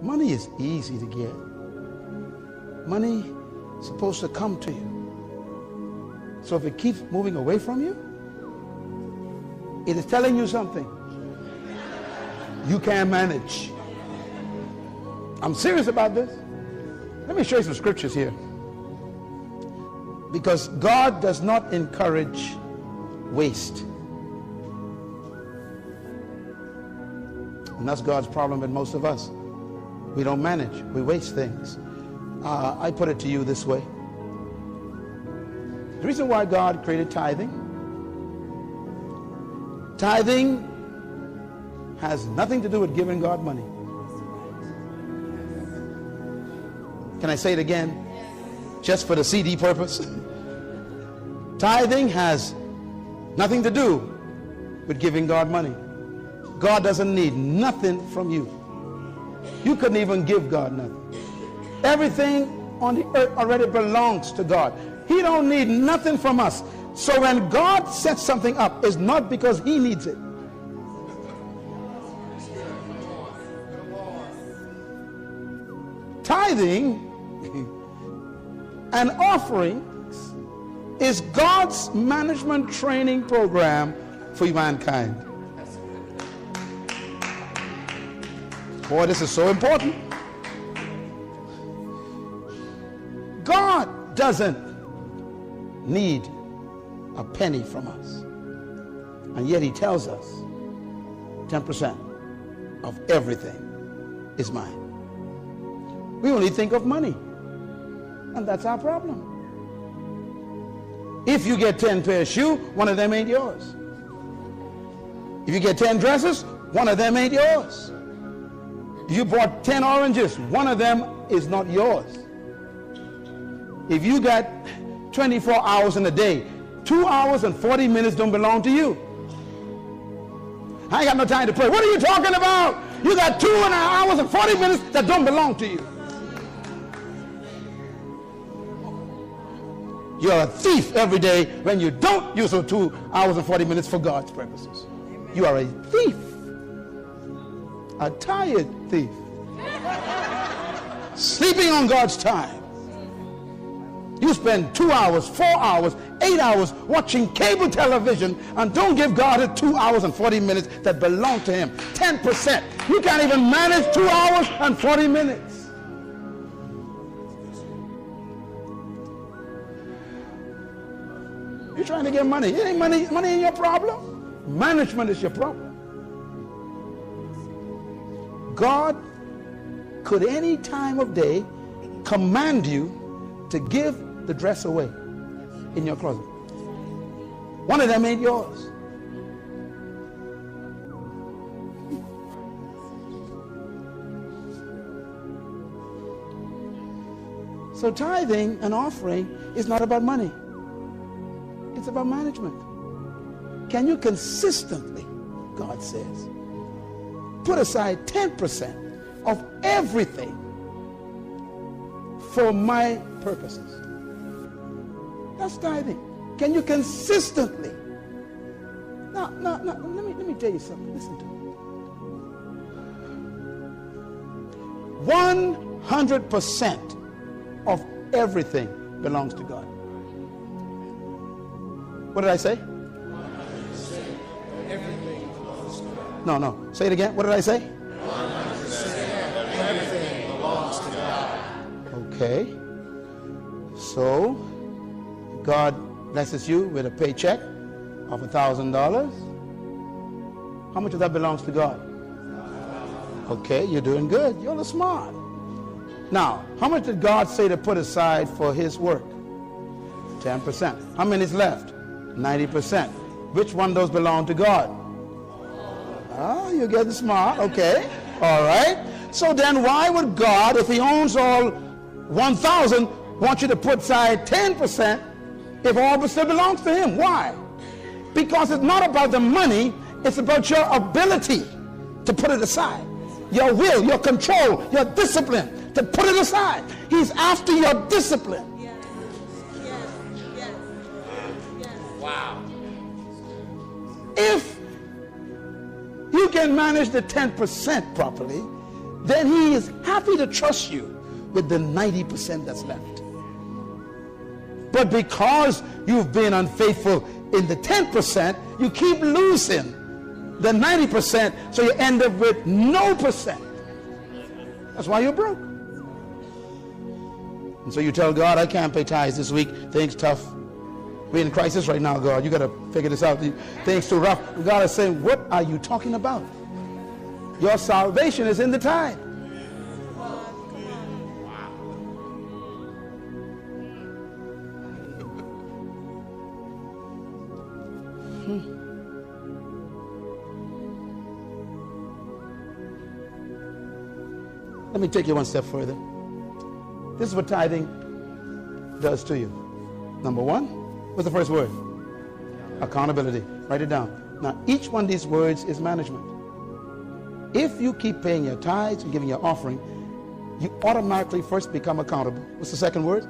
Money is easy to get. Money is supposed to come to you. So if it keeps moving away from you, it is telling you something you can't manage. I'm serious about this. Let me show you some scriptures here. Because God does not encourage waste. And that's God's problem with most of us. We don't manage. We waste things. I put it to you this way. The reason why God created tithing has nothing to do with giving God money. Can I say it again? Just for the CD purpose? Tithing has nothing to do with giving God money. God doesn't need nothing from you. You couldn't even give God nothing. Everything on the earth already belongs to God. He don't need nothing from us. So when God sets something up, it's not because he needs it. Tithing and offerings is God's management training program for mankind. Boy, this is so important. God doesn't need a penny from us. And yet he tells us 10% of everything is mine. We only think of money. And that's our problem. If you get 10 pairs of shoes, one of them ain't yours. If you get 10 dresses, one of them ain't yours. If you bought 10 oranges, one of them is not yours. If you got 24 hours in a day, 2 hours and 40 minutes don't belong to you. I ain't got no time to pray. What are you talking about? You got 2.5 hours and 40 minutes that don't belong to you. You're a thief every day when you don't use those 2 hours and 40 minutes for God's purposes. You are a thief. A tired thief. Sleeping on God's time. You spend 2 hours, 4 hours, 8 hours watching cable television and don't give God the 2 hours and 40 minutes that belong to him. 10%. You can't even manage 2 hours and 40 minutes. You're trying to get money. It ain't money ain't your problem. Management is your problem. God could any time of day command you to give the dress away in your closet. One of them ain't yours. So tithing and offering is not about money. It's about management. Can you consistently, God says, put aside 10% of everything for my purposes? That's tithing. Can you consistently? Now, let me tell you something. Listen to me. 100% of everything belongs to God. What did I say? 100% everything belongs to God. No. Say it again. What did I say? 100% everything belongs to God. Okay. So, God blesses you with a paycheck of $1,000. How much of that belongs to God? Okay, you're doing good. You're a little smart. Now, how much did God say to put aside for his work? 10%. How many is left? 90%. Which one of those belong to God? Oh, you're getting smart. Okay. All right. So then why would God, if he owns all 1,000, want you to put aside 10% if all of it still belongs to him? Why? Because it's not about the money. It's about your ability to put it aside. Your will, your control, your discipline to put it aside. He's after your discipline. Wow. If you can manage the 10% properly, then he is happy to trust you with the 90% that's left. But because you've been unfaithful in the 10%, you keep losing the 90%, so you end up with no percent. That's why you're broke. And so you tell God, I can't pay tithes this week. Things tough. We're in crisis right now, God. You got to figure this out. Things too rough. God is saying, what are you talking about? Your salvation is in the tithe. Let me take you one step further. This is what tithing does to you. Number one, what's the first word? Accountability. Write it down. Now, each one of these words is management. If you keep paying your tithes and giving your offering, you automatically first become accountable. What's the second word?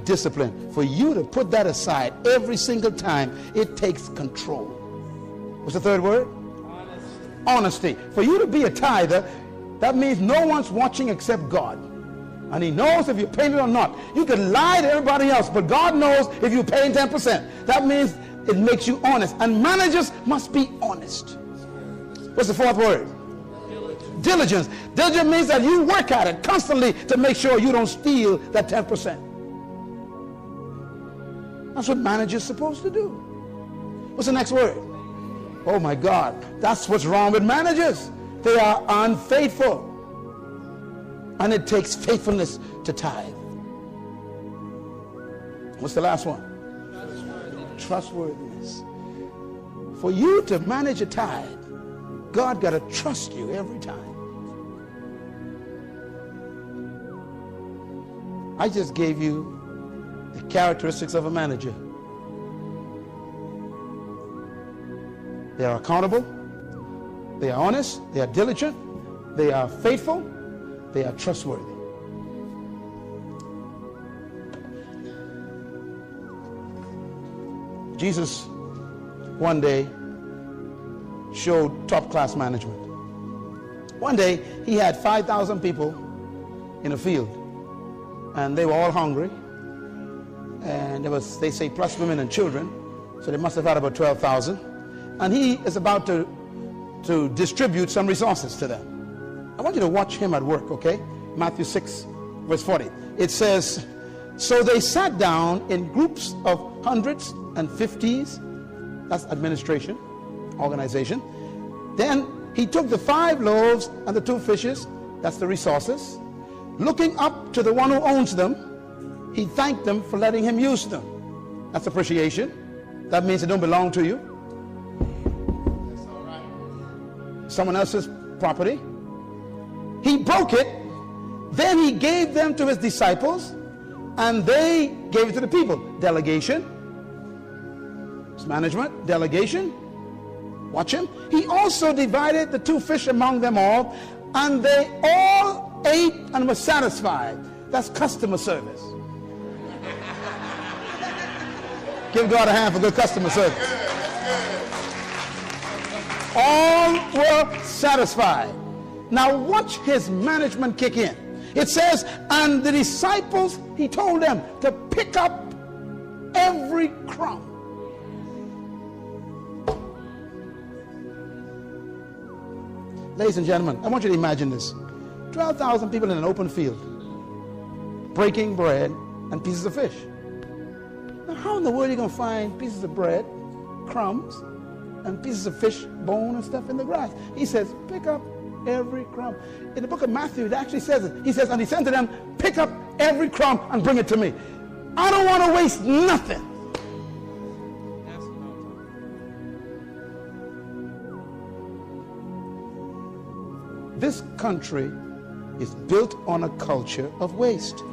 Discipline. For you to put that aside every single time, it takes control. What's the third word? Honesty. For you to be a tither, that means no one's watching except God. And he knows if you're paying it or not. You can lie to everybody else, but God knows if you're paying 10%. That means it makes you honest. And managers must be honest. What's the fourth word? Diligence. Diligence means that you work at it constantly to make sure you don't steal that 10%. That's what managers are supposed to do. What's the next word? Oh my God. That's what's wrong with managers. They are unfaithful. And it takes faithfulness to tithe. What's the last one? Trustworthiness. For you to manage a tithe, God got to trust you every time. I just gave you the characteristics of a manager. They are accountable. They are honest, they are diligent, they are faithful, they are trustworthy. Jesus one day showed top-class management. One day he had 5,000 people in a field, and they were all hungry, and there was, they say, plus women and children, so they must have had about 12,000, and he is about to distribute some resources to them. I want you to watch him at work, okay? Matthew 6, verse 40. It says, so they sat down in groups of hundreds and fifties. That's administration, organization. Then he took the 5 loaves and the 2 fishes. That's the resources. Looking up to the one who owns them, he thanked them for letting him use them. That's appreciation. That means they don't belong to you. Someone else's property. He broke it, then he gave them to his disciples, and they gave it to the people. Delegation. It's management. Delegation. Watch him. He also divided the 2 fish among them all, and they all ate and were satisfied. That's customer service. Give God a hand for good customer service. All were satisfied. Now watch his management kick in. It says, and the disciples, he told them to pick up every crumb. Ladies and gentlemen, I want you to imagine this. 12,000 people in an open field, breaking bread and pieces of fish. Now how in the world are you going to find pieces of bread, crumbs, and pieces of fish, bone and stuff in the grass? He says, pick up every crumb. In the book of Matthew, it actually says it. He says, and he said to them, pick up every crumb and bring it to me. I don't want to waste nothing. This country is built on a culture of waste.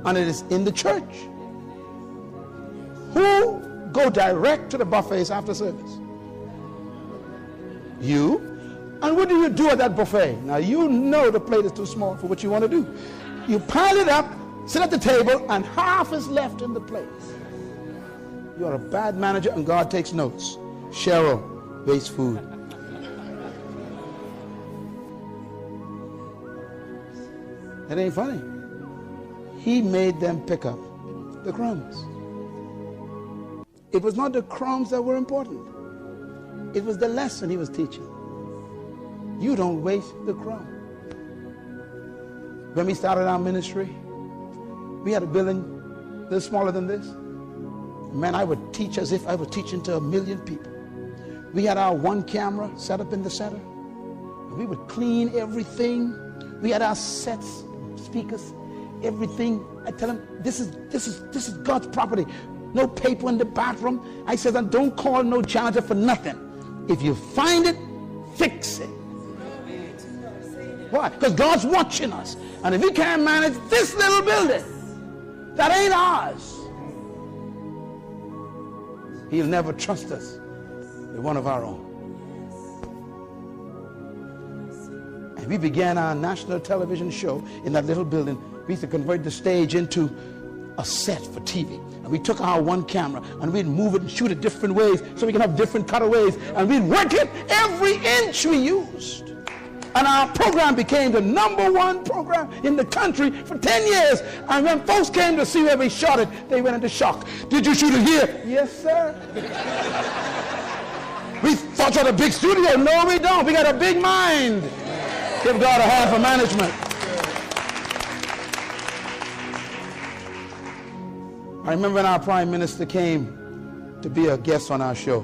And it is in the church. Who go direct to the buffets after service? You. And what do you do at that buffet? Now you know the plate is too small for what you want to do. You pile it up, sit at the table, and half is left in the plate. You're a bad manager, and God takes notes. Cheryl, waste food. It ain't funny. He made them pick up the crumbs. It was not the crumbs that were important. It was the lesson he was teaching. You don't waste the crumb. When we started our ministry, we had a building a little smaller than this. Man, I would teach as if I were teaching to 1 million people. We had our one camera set up in the center. We would clean everything. We had our sets, speakers, everything. I tell them, this is God's property. No paper in the bathroom. I said, don't call no janitor for nothing. If you find it, fix it. Why? Because God's watching us. And if we can't manage this little building, that ain't ours, he'll never trust us with one of our own. And we began our national television show in that little building. We used to convert the stage into a set for TV. And we took our one camera and we'd move it and shoot it different ways so we can have different cutaways. And we'd work it every inch we used. And our program became the #1 program in the country for 10 years. And when folks came to see where we shot it, they went into shock. Did you shoot it here? Yes, sir. We thought you had a big studio. No, we don't. We got a big mind. Give God a hand for management. I remember when our prime minister came to be a guest on our show.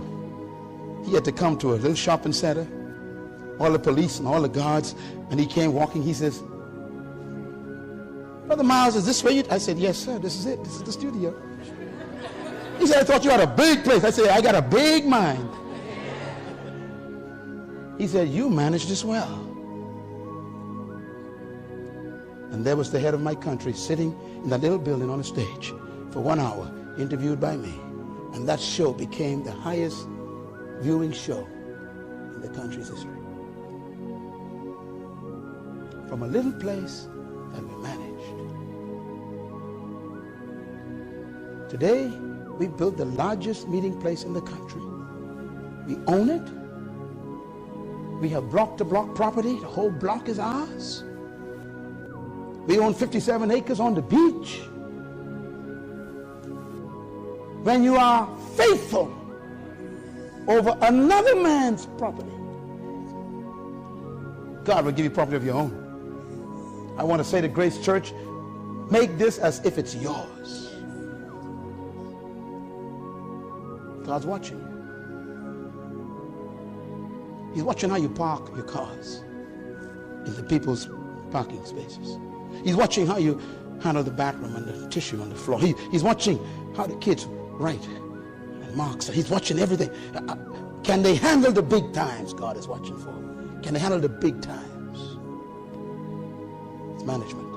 He had to come to a little shopping center, all the police and all the guards, and he came walking. He says, Brother Miles, is this where you... I said, yes, sir, this is it. This is the studio. He said, I thought you had a big place. I said, I got a big mind. He said, you manage this well. And there was the head of my country sitting in that little building on a stage for 1 hour, interviewed by me. And that show became the highest viewing show in the country's history. From a little place that we managed. Today, we built the largest meeting place in the country. We own it. We have block-to-block property. The whole block is ours. We own 57 acres on the beach. When you are faithful over another man's property, God will give you property of your own. I want to say to Grace Church, make this as if it's yours. God's watching you. He's watching how you park your cars in the people's parking spaces. He's watching how you handle the bathroom and the tissue on the floor. He's watching how the kids write and mark. He's watching everything. Can they handle the big times God is watching for? Can they handle the big times? It's management.